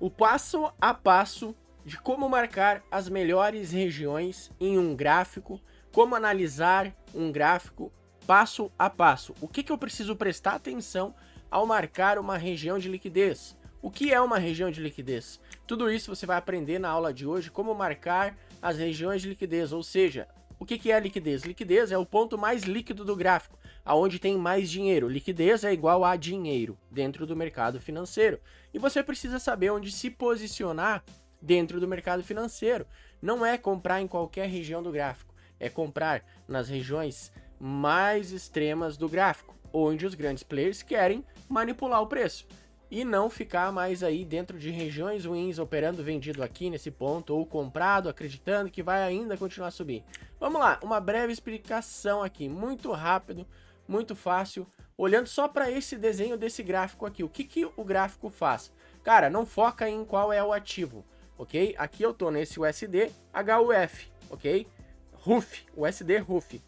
O passo a passo de como marcar as melhores regiões em um gráfico, como analisar um gráfico passo a passo. O que eu preciso prestar atenção ao marcar uma região de liquidez? O que é uma região de liquidez? Tudo isso você vai aprender na aula de hoje, como marcar as regiões de liquidez, ou seja, o que é a liquidez? Liquidez é o ponto mais líquido do gráfico, aonde tem mais dinheiro. Liquidez é igual a dinheiro dentro do mercado financeiro. E você precisa saber onde se posicionar dentro do mercado financeiro. Não é comprar em qualquer região do gráfico, é comprar nas regiões mais extremas do gráfico, onde os grandes players querem manipular o preço. E não ficar mais aí dentro de regiões ruins, operando vendido aqui nesse ponto, ou comprado, acreditando que vai ainda continuar a subir. Vamos lá, uma breve explicação aqui, muito rápido, muito fácil, olhando só para esse desenho desse gráfico aqui. O que o gráfico faz? Cara, não foca em qual é o ativo, ok? Aqui eu tô nesse USD HUF, ok? RUF, USD RUF,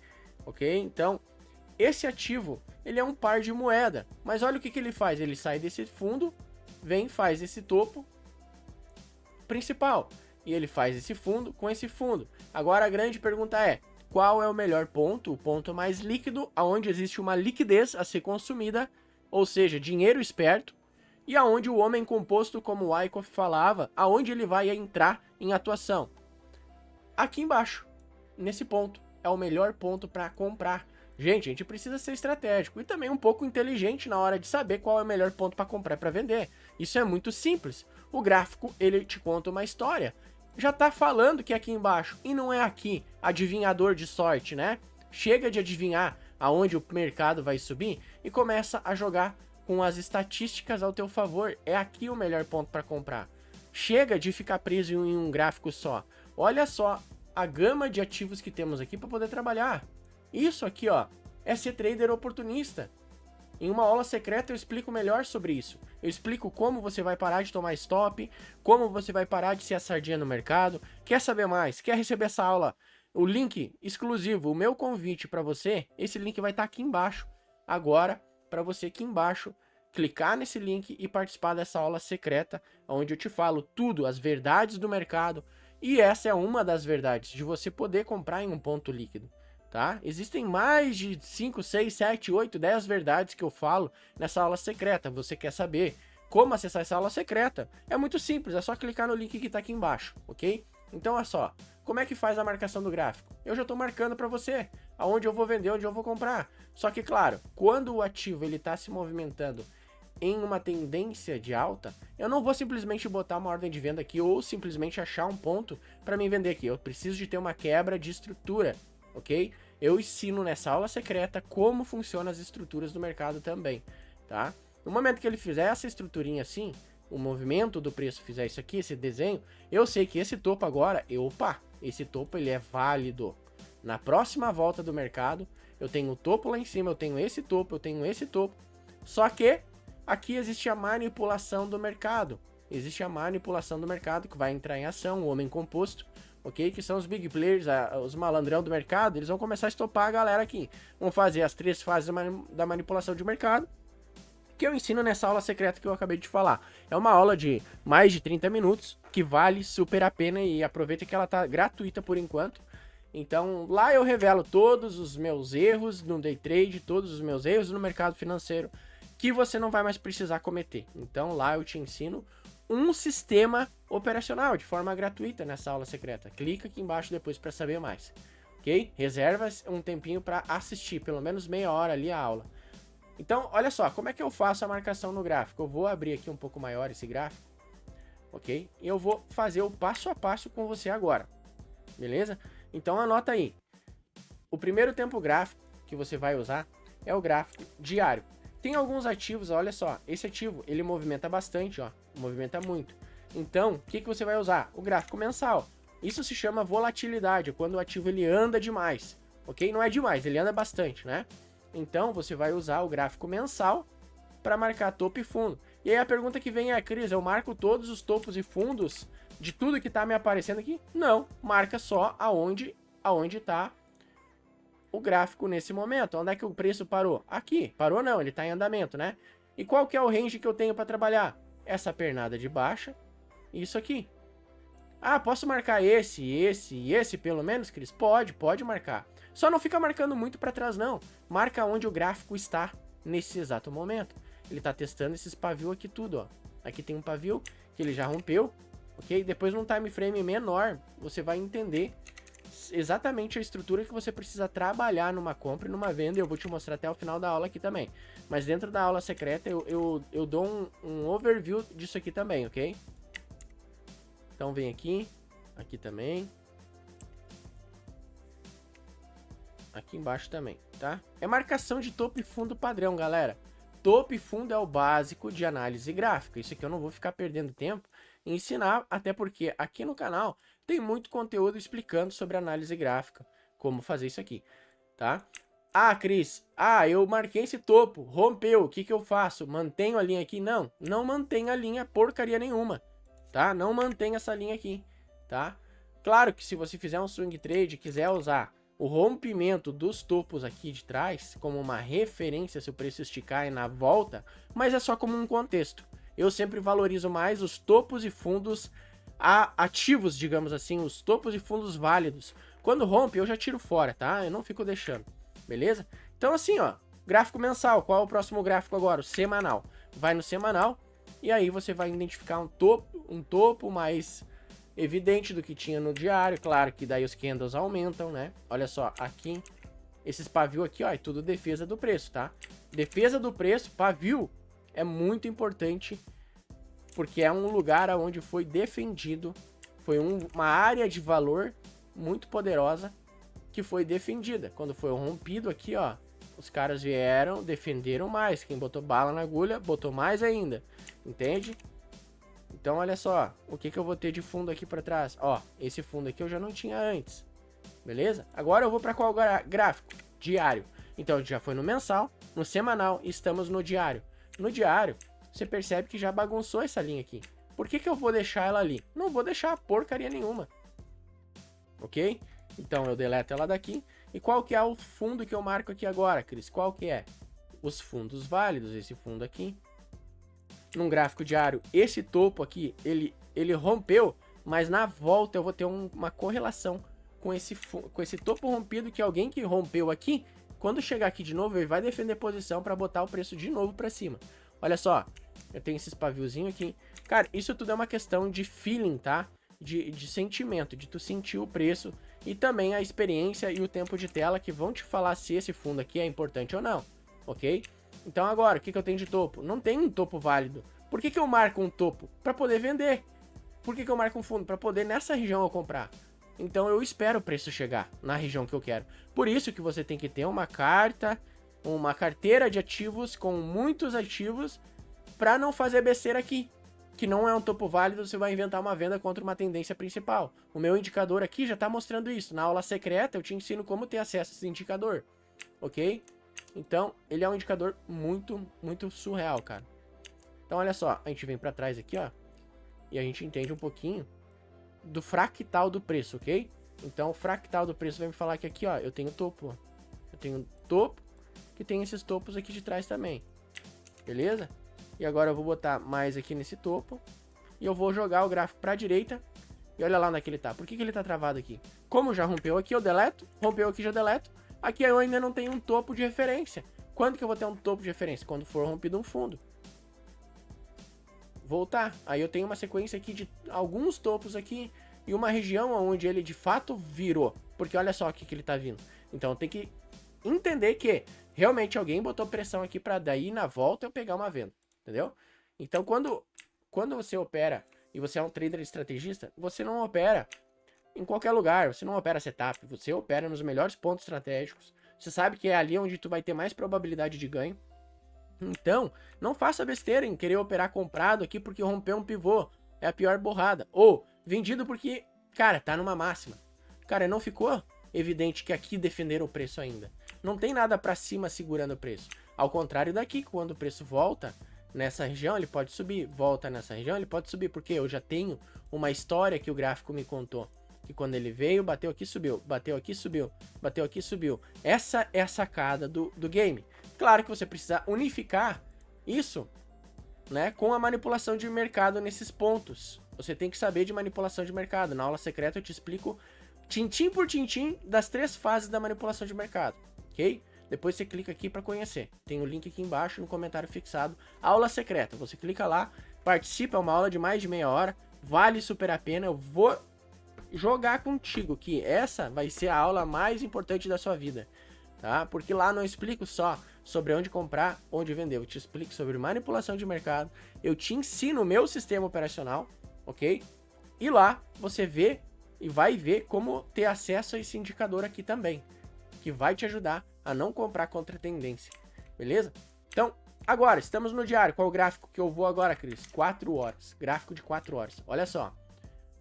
ok? Então, esse ativo, ele é um par de moeda, mas olha o que ele faz, ele sai desse fundo, vem, faz esse topo principal, e ele faz esse fundo com esse fundo. Agora a grande pergunta é, qual é o melhor ponto, o ponto mais líquido, aonde existe uma liquidez a ser consumida, ou seja, dinheiro esperto, e aonde o homem composto, como o Wyckoff falava, aonde ele vai entrar em atuação? Aqui embaixo, nesse ponto, é o melhor ponto para comprar. Gente, a gente precisa ser estratégico e também um pouco inteligente na hora de saber qual é o melhor ponto para comprar e para vender. Isso é muito simples. O gráfico, ele te conta uma história. Já tá falando que é aqui embaixo, e não é aqui, adivinhador de sorte, né? Chega de adivinhar aonde o mercado vai subir e começa a jogar com as estatísticas ao teu favor. É aqui o melhor ponto para comprar. Chega de ficar preso em um gráfico só. Olha só a gama de ativos que temos aqui para poder trabalhar. Isso aqui, ó, é ser trader oportunista. Em uma aula secreta eu explico melhor sobre isso. Eu explico como você vai parar de tomar stop, como você vai parar de ser a sardinha no mercado. Quer saber mais? Quer receber essa aula? O link exclusivo, o meu convite para você, esse link vai estar aqui embaixo. Agora, para você aqui embaixo, clicar nesse link e participar dessa aula secreta, onde eu te falo tudo, as verdades do mercado. E essa é uma das verdades, de você poder comprar em um ponto líquido. Tá? Existem mais de 5, 6, 7, 8, 10 verdades que eu falo nessa aula secreta. Você quer saber como acessar essa aula secreta? É muito simples, é só clicar no link que está aqui embaixo, ok? Então é só, como é que faz a marcação do gráfico? Eu já estou marcando para você aonde eu vou vender, onde eu vou comprar. Só que claro, quando o ativo está se movimentando em uma tendência de alta, eu não vou simplesmente botar uma ordem de venda aqui ou simplesmente achar um ponto para me vender aqui. Eu preciso de ter uma quebra de estrutura, ok? Eu ensino nessa aula secreta como funcionam as estruturas do mercado também, tá? No momento que ele fizer essa estruturinha assim, o movimento do preço fizer isso aqui, esse desenho, eu sei que esse topo agora, opa, esse topo ele é válido. Na próxima volta do mercado, eu tenho o topo lá em cima, eu tenho esse topo, eu tenho esse topo. Só que aqui existe a manipulação do mercado. Existe a manipulação do mercado que vai entrar em ação, o homem composto, ok? Que são os big players, os malandrão do mercado. Eles vão começar a estopar a galera aqui. Vão fazer as 3 fases da manipulação de mercado, que eu ensino nessa aula secreta que eu acabei de falar. É uma aula de mais de 30 minutos, que vale super a pena e aproveita que ela tá gratuita por enquanto. Então lá eu revelo todos os meus erros no day trade, todos os meus erros no mercado financeiro, que você não vai mais precisar cometer. Então lá eu te ensino um sistema operacional de forma gratuita nessa aula secreta. Clica aqui embaixo depois para saber mais, ok? Reserva um tempinho para assistir, pelo menos meia hora ali a aula. Então, olha só, como é que eu faço a marcação no gráfico? Eu vou abrir aqui um pouco maior esse gráfico, ok? E eu vou fazer o passo a passo com você agora, beleza? Então anota aí. O primeiro tempo gráfico que você vai usar é o gráfico diário. Tem alguns ativos, olha só, esse ativo, ele movimenta bastante, ó, movimenta muito. Então, o que você vai usar? O gráfico mensal. Isso se chama volatilidade, quando o ativo ele anda demais, ok? Não é demais, ele anda bastante, né? Então, você vai usar o gráfico mensal para marcar topo e fundo. E aí a pergunta que vem é, Cris, eu marco todos os topos e fundos de tudo que tá me aparecendo aqui? Não, marca só aonde tá o gráfico nesse momento. Onde é que o preço parou? Aqui. Parou não, ele está em andamento, né? E qual que é o range que eu tenho para trabalhar? Essa pernada de baixa isso aqui. Ah, posso marcar esse, esse e esse pelo menos, Cris? Pode marcar. Só não fica marcando muito para trás, não. Marca onde o gráfico está nesse exato momento. Ele está testando esses pavios aqui tudo, ó. Aqui tem um pavio que ele já rompeu, ok? Depois num time frame menor, você vai entender exatamente a estrutura que você precisa trabalhar numa compra e numa venda. Eu vou te mostrar até o final da aula aqui também. Mas dentro da aula secreta eu dou um overview disso aqui também, ok? Então vem aqui, aqui também. Aqui embaixo também, tá? É marcação de topo e fundo padrão, galera. Topo e fundo é o básico de análise gráfica. Isso aqui eu não vou ficar perdendo tempo em ensinar, até porque aqui no canal tem muito conteúdo explicando sobre análise gráfica, como fazer isso aqui, tá? Ah, Cris, eu marquei esse topo, rompeu, o que que eu faço? Mantenho a linha aqui? Não, não mantenha a linha porcaria nenhuma, tá? Não mantenha essa linha aqui, tá? Claro que se você fizer um swing trade e quiser usar o rompimento dos topos aqui de trás como uma referência se o preço esticar e na volta, mas é só como um contexto. Eu sempre valorizo mais os topos e fundos ativos, digamos assim, os topos e fundos válidos. Quando rompe, eu já tiro fora, tá? Eu não fico deixando, beleza? Então assim, ó, gráfico mensal, qual é o próximo gráfico agora? O semanal. Vai no semanal e aí você vai identificar um topo mais evidente do que tinha no diário. Claro que daí os candles aumentam, né? Olha só, aqui, esses pavio aqui, ó, é tudo defesa do preço, tá? Defesa do preço, pavio, é muito importante, porque é um lugar onde foi defendido, foi uma área de valor muito poderosa que foi defendida. Quando foi rompido aqui, ó, os caras vieram, defenderam mais. Quem botou bala na agulha, botou mais ainda, entende? Então, olha só, o que eu vou ter de fundo aqui para trás? Ó, esse fundo aqui eu já não tinha antes, beleza? Agora eu vou para qual gráfico? Diário. Então, a gente já foi no mensal, no semanal e estamos no diário. No diário, você percebe que já bagunçou essa linha aqui. Por que eu vou deixar ela ali? Não vou deixar porcaria nenhuma, ok? Então, eu deleto ela daqui. E qual que é o fundo que eu marco aqui agora, Cris? Qual que é? Os fundos válidos, esse fundo aqui. Num gráfico diário, esse topo aqui, ele rompeu, mas na volta eu vou ter uma correlação com esse topo rompido, que alguém que rompeu aqui, quando chegar aqui de novo, ele vai defender posição para botar o preço de novo para cima. Olha só, eu tenho esses paviozinhos aqui. Cara, isso tudo é uma questão de feeling, tá? De sentimento, de tu sentir o preço e também a experiência e o tempo de tela que vão te falar se esse fundo aqui é importante ou não, ok? Então agora, o que eu tenho de topo? Não tem um topo válido. Por que eu marco um topo? Para poder vender. Por que eu marco um fundo? Para poder nessa região eu comprar. Então eu espero o preço chegar na região que eu quero. Por isso que você tem que ter uma carteira de ativos com muitos ativos para não fazer besteira aqui. Que não é um topo válido, você vai inventar uma venda contra uma tendência principal. O meu indicador aqui já está mostrando isso. Na aula secreta eu te ensino como ter acesso a esse indicador, ok? Então, ele é um indicador muito, muito surreal, cara. Então, olha só, a gente vem para trás aqui, ó, e a gente entende um pouquinho do fractal do preço, ok? Então, o fractal do preço vai me falar que aqui, ó, eu tenho topo, ó. Eu tenho um topo que tem esses topos aqui de trás também, beleza? E agora eu vou botar mais aqui nesse topo e eu vou jogar o gráfico para a direita e olha lá onde é que ele tá. Por que ele tá travado aqui? Como já rompeu aqui, eu deleto, rompeu aqui, já deleto. Aqui eu ainda não tenho um topo de referência. Quando que eu vou ter um topo de referência? Quando for rompido um fundo. Voltar. Aí eu tenho uma sequência aqui de alguns topos aqui e uma região onde ele de fato virou. Porque olha só o que ele tá vindo. Então tem que entender que realmente alguém botou pressão aqui para daí na volta eu pegar uma venda. Entendeu? Então quando você opera e você é um trader estrategista, você não opera em qualquer lugar, você não opera setup, você opera nos melhores pontos estratégicos. Você sabe que é ali onde tu vai ter mais probabilidade de ganho. Então, não faça besteira em querer operar comprado aqui porque rompeu um pivô. É a pior borrada. Ou vendido porque, cara, tá numa máxima. Cara, não ficou evidente que aqui defenderam o preço ainda. Não tem nada pra cima segurando o preço. Ao contrário daqui, quando o preço volta nessa região, ele pode subir. Volta nessa região, ele pode subir. Porque eu já tenho uma história que o gráfico me contou. Que quando ele veio, bateu aqui, subiu. Bateu aqui, subiu. Bateu aqui, subiu. Essa é a sacada do game. Claro que você precisa unificar isso, né, com a manipulação de mercado nesses pontos. você tem que saber de manipulação de mercado. Na aula secreta eu te explico tintim por tintim das 3 fases da manipulação de mercado, ok? Depois você clica aqui para conhecer. Tem o link aqui embaixo no comentário fixado. Aula secreta. Você clica lá, participa, é uma aula de mais de meia hora. Vale super a pena. Eu vou jogar contigo que essa vai ser a aula mais importante da sua vida, tá? Porque lá não explico só sobre onde comprar, onde vender. Eu te explico sobre manipulação de mercado. Eu te ensino o meu sistema operacional, ok? E lá você vê e vai ver como ter acesso a esse indicador aqui também, que vai te ajudar a não comprar contra a tendência, beleza? Então, agora, estamos no diário. Qual é o gráfico que eu vou agora, Cris? 4 horas. Gráfico de 4 horas. Olha só.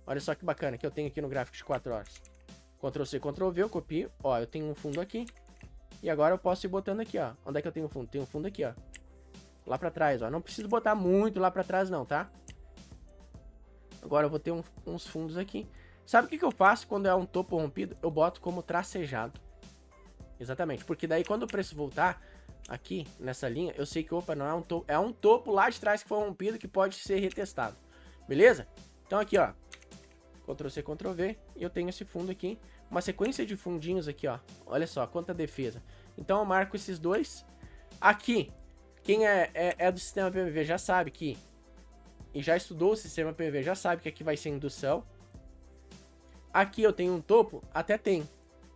Olha só que bacana que eu tenho aqui no gráfico de 4 horas. Ctrl+C, Ctrl+V, eu copio. Ó, eu tenho um fundo aqui. E agora eu posso ir botando aqui, ó. Onde é que eu tenho o fundo? Tem um fundo aqui, ó. Lá pra trás, ó. Não preciso botar muito lá pra trás não, tá? Agora eu vou ter uns fundos aqui. Sabe o que eu faço quando é um topo rompido? Eu boto como tracejado. Exatamente, porque daí quando o preço voltar aqui nessa linha, eu sei que, opa, não é um topo, é um topo lá de trás que foi rompido que pode ser retestado, beleza? Então aqui, ó, Ctrl+C, Ctrl+V, e eu tenho esse fundo aqui, uma sequência de fundinhos aqui, ó, olha só, quanta defesa. Então eu marco esses dois. Aqui, quem é do sistema PMV já sabe que, e já estudou o sistema PMV, já sabe que aqui vai ser indução. Aqui eu tenho um topo, até tem,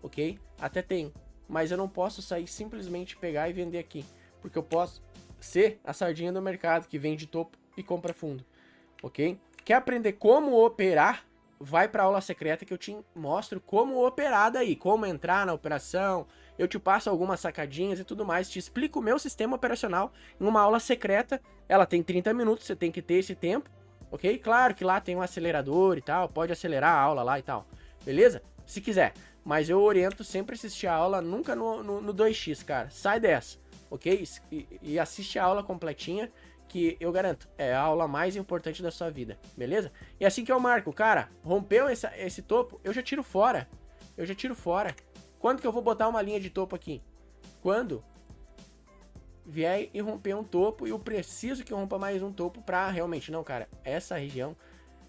ok? Até tem. Mas eu não posso sair simplesmente pegar e vender aqui, porque eu posso ser a sardinha do mercado que vende topo e compra fundo, ok? Quer aprender como operar? Vai para a aula secreta que eu te mostro como operar daí, como entrar na operação, eu te passo algumas sacadinhas e tudo mais, te explico o meu sistema operacional em uma aula secreta. Ela tem 30 minutos, você tem que ter esse tempo, ok? Claro que lá tem um acelerador e tal, pode acelerar a aula lá e tal, beleza? Se quiser. Mas eu oriento sempre assistir a aula, nunca no 2x, cara. Sai dessa, ok? E assiste a aula completinha, que eu garanto, é a aula mais importante da sua vida, beleza? E assim que eu marco, cara, rompeu esse topo, eu já tiro fora. Eu já tiro fora. Quando que eu vou botar uma linha de topo aqui? Quando vier e romper um topo, e eu preciso que eu rompa mais um topo pra realmente, não, cara, essa região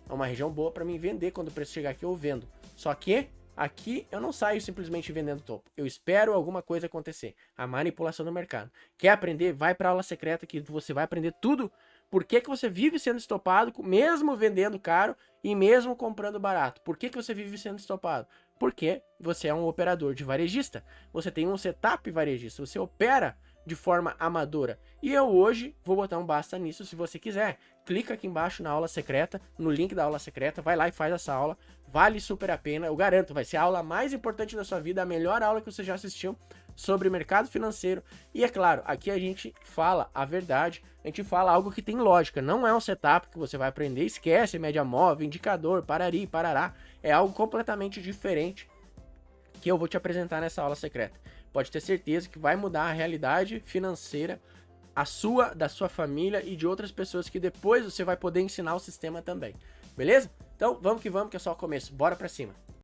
é uma região boa pra mim vender. Quando o preço chegar aqui, eu vendo. Só que aqui eu não saio simplesmente vendendo topo. Eu espero alguma coisa acontecer. A manipulação do mercado. Quer aprender? Vai para a aula secreta que você vai aprender tudo. Por que você vive sendo estopado, mesmo vendendo caro e mesmo comprando barato? Por que você vive sendo estopado? Porque você é um operador de varejista. Você tem um setup varejista. Você opera de forma amadora. E eu hoje vou botar um basta nisso se você quiser. Clica aqui embaixo na aula secreta, no link da aula secreta, vai lá e faz essa aula. Vale super a pena, eu garanto, vai ser a aula mais importante da sua vida, a melhor aula que você já assistiu sobre mercado financeiro. E é claro, aqui a gente fala a verdade, a gente fala algo que tem lógica, não é um setup que você vai aprender, esquece média móvel, indicador, parari, parará, é algo completamente diferente que eu vou te apresentar nessa aula secreta. Pode ter certeza que vai mudar a realidade financeira, a sua, da sua família e de outras pessoas que depois você vai poder ensinar o sistema também. Beleza? Então vamos que é só o começo. Bora pra cima.